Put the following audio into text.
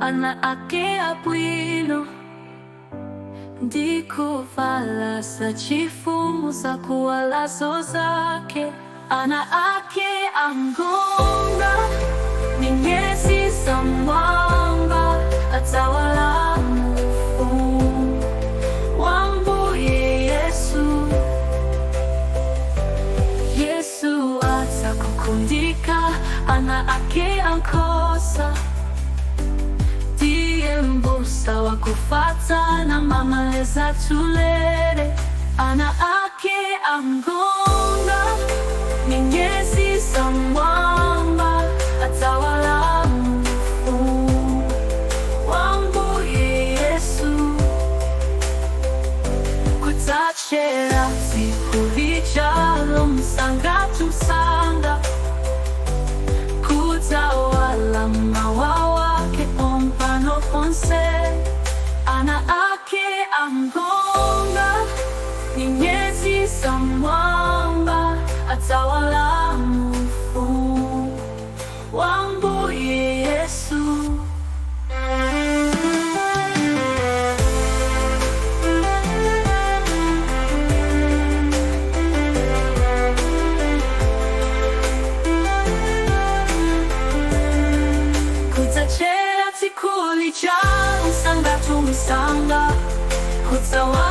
ana ake Abwino ndikuvala za chifumu za kuwalazo zake. Ana ake angonga ni nyesi za mwamba, atawala mfumu wambuye Yesu. Yesu atakukundika, ana ake ankosa ndiye mbusa wa kufata na mamaleza tulere. Ana ake angonga ni nyesi za mwamba, atawala mfumu wambuye Yesu. Kutachera sikulijalo msanga tumsanga, kutawala mawa wake ompano ponse. Ana ake angonga ni nyesi za mwamba, atawala mfumu wambuye Yesu. Kutachera tikulijalo msanga tumusanga, kutawala